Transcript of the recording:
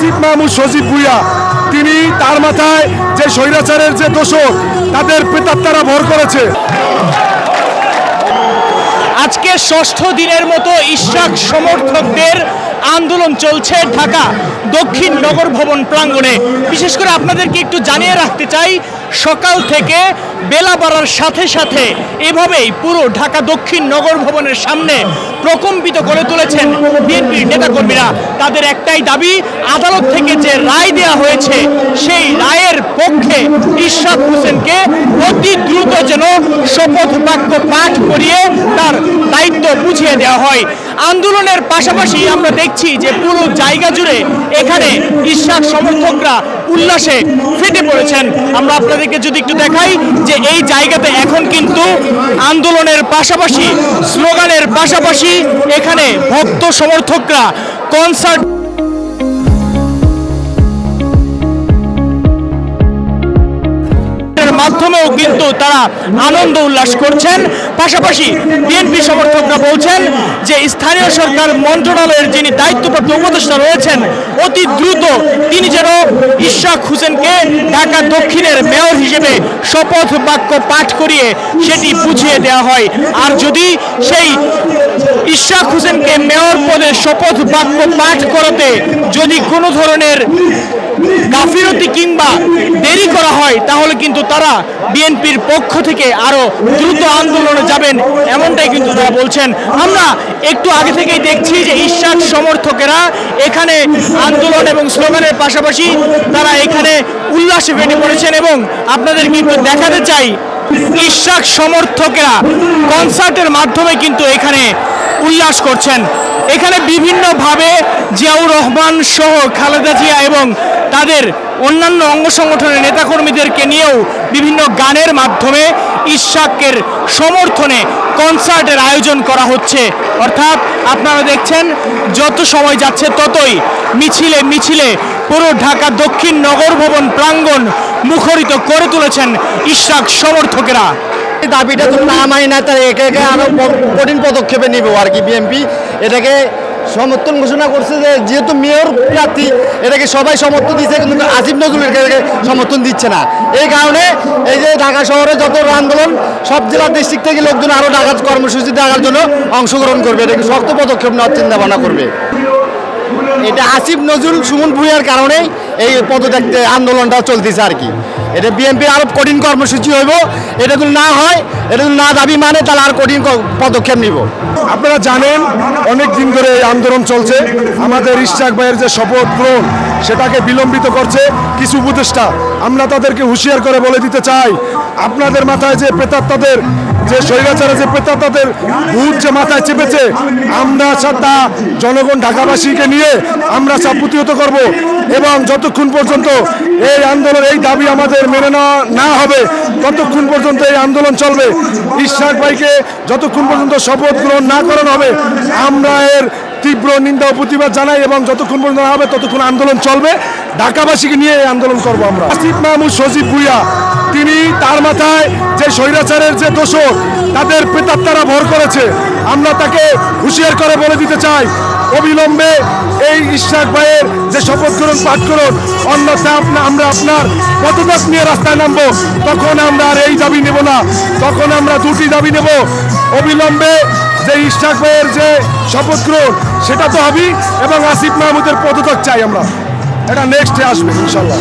আসিফ মাহমুদ সজীব ভুঁইয়া তিনি তার মাথায় যে স্বৈরাচারের যে দোষর তাদের প্রেতাত্মারা ভর করেছে। আজকে ষষ্ঠ দিনের মতো ইশরাক সমর্থকদের আন্দোলন চলছে ঢাকা দক্ষিণ নগর ভবন প্রাঙ্গণে। বিশেষ করে আপনাদেরকে একটু জানিয়ে রাখতে চাই, সকাল থেকে বেলা বাড়ার সাথে সাথে এভাবেই পুরো ঢাকা দক্ষিণ নগর ভবনের সামনে প্রকম্পিত করে তুলেছেন বিএনপির নেতাকর্মীরা। তাদের একটাই দাবি, আদালত থেকে যে রায় দেওয়া হয়েছে সেই রায়ের পক্ষে ইশরাক হোসেনকে অতি দ্রুত যেন শপথ বাক্য পাঠ করিয়ে তার দায়িত্ব বুঝিয়ে দেওয়া হয়। আন্দোলনের পাশাপাশি আমরা দেখছি যে পুরো জায়গা জুড়ে এখানে ইশরাক সমর্থকরা উল্লাসে ফেটে পড়েছেন। আমরা আপনাদেরকে যদি একটু দেখাই যে এই জায়গাতে এখন কিন্তু আন্দোলনের পাশাপাশি স্লোগানের পাশাপাশি এখানে ভক্ত সমর্থকরা কনসার্ট মাধ্যমেও কিন্তু তারা আনন্দ উল্লাস করছেন। পাশাপাশি বিএনপি সমর্থকরা বলছেন যে স্থানীয় সরকার মন্ত্রণালয়ের যিনি দায়িত্বপ্রাপ্ত উপদেষ্টা রয়েছেন অতি দ্রুত তিনি যেন ইশরাক হোসেনকে ঢাকা দক্ষিণের মেয়র হিসেবে শপথ বাক্য পাঠ করিয়ে সেটি বুঝিয়ে দেওয়া হয়। আর যদি সেই ইশরাক হোসেনকে মেয়র পদে শপথ বাক্য পাঠ করাতে যদি কোনো ধরনের গাফিলতি কিংবা দেরি করা হয় তাহলে কিন্তু তারা বিএনপির পক্ষ থেকে আরো দ্রুত আন্দোলনে যাবেন, এমনটাই কিন্তু তারা বলছেন। আমরা একটু আগে থেকেই দেখছি যে ইশরাক সমর্থকেরা এখানে আন্দোলন এবং স্লোগানের পাশাপাশি তারা এখানে উল্লাসে ফেটে পড়েছেন এবং আপনাদের কিন্তু দেখাতে চাই ইশরাক সমর্থকেরা কনসার্টের মাধ্যমে কিন্তু এখানে উল্লাস করছেন। এখানে বিভিন্নভাবে জিয়াউর রহমান সহ খালেদা জিয়া এবং তাদের অন্যান্য অঙ্গ সংগঠনের নেতাকর্মীদেরকে নিয়েও বিভিন্ন গানের মাধ্যমে ইশরাকের সমর্থনে কনসার্টের আয়োজন করা হচ্ছে। অর্থাৎ আপনারা দেখছেন যত সময় যাচ্ছে ততই মিছিলে মিছিলে পুরো ঢাকা দক্ষিণ নগর ভবন প্রাঙ্গণ মুখরিত করে তুলেছেন ইশরাক সমর্থকেরা। দাবিটা তো না মানি না, তার একে একে আরো কঠিন পদক্ষেপে নিব আর কি। বিএনপি এটাকে সমর্থন ঘোষণা করছে যে যেহেতু মেয়র প্রার্থী এটাকে সবাই সমর্থন দিচ্ছে, কিন্তু আসিফ নজরুলকে সমর্থন দিচ্ছে না। এই কারণে এই যে ঢাকা শহরে যত আন্দোলন সব জেলা ডিস্ট্রিক্ট থেকে লোকজন আরও ঢাকা কর্মসূচি দেওয়ার জন্য অংশগ্রহণ করবে, এটাকে শক্ত পদক্ষেপ নেওয়ার চিন্তা ভাবনা করবে। এটা আসিফ নজরুল সুমন ভুঁইয়ার কারণেই এই পদত্যাগ আন্দোলনটা চলতেছে আর কি। এটা বিএনপির আরো কঠিন কর্মসূচি হইব, এটা যদি না হয়, এটা যদি না দাবি মানে তাহলে আর কঠিন পদক্ষেপ নিব। আপনারা জানেন অনেক দিন ধরে এই আন্দোলন চলছে। আমাদের ইশরাক ভাইয়ের যে শপথ গ্রহণ সেটাকে বিলম্বিত করছে কিছু উপদেষ্টা। আমরা তাদেরকে হুঁশিয়ার করে বলে দিতে চাই, আপনাদের মাথায় যে প্রেতাত্মাদের যে স্বৈরাচারে যে প্রেতাত্মাদের ভূত যে মাথায় চেপেছে, আমরা তা জনগণ ঢাকাবাসীকে নিয়ে আমরা তা প্রতিহত করব এবং যতক্ষণ পর্যন্ত এই আন্দোলন এই দাবি আমাদের মেনে নেওয়া না হবে ততক্ষণ পর্যন্ত এই আন্দোলন চলবে। ইশরাক ভাইকে যতক্ষণ পর্যন্ত শপথ গ্রহণ না করানো হবে আমরা এর তীব্র নিন্দা ও প্রতিবাদ জানাই এবং যতক্ষণ পর্যন্ত না হবে ততক্ষণ আন্দোলন চলবে। ঢাকাবাসীকে নিয়ে এই আন্দোলন করবো আমরা। আসিফ মাহমুদ সজীব ভুঁইয়া তিনি তার মাথায় যে স্বৈরাচারের যে দোষর তাদের প্রেতাত্মারা ভর করেছে, আমরা তাকে হুঁশিয়ার করে বলে দিতে চাই অবিলম্বে এই ইশরাক ভাইয়ের যে শপথ গ্রহণ পাঠ করুন, অন্যথা আমরা আপনার পদত্যাগ নিয়ে রাস্তায় নামবো। তখন আমরা আর এই দাবি নেব না, তখন আমরা দুটি দাবি নেব। অবিলম্বে যে ইশরাক ভাইয়ের যে শপথ গ্রহণ সেটা তো হবেই এবং আসিফ মাহমুদের পদত্যাগ চাই আমরা, এটা নেক্সটে আসবে ইনশাল্লাহ।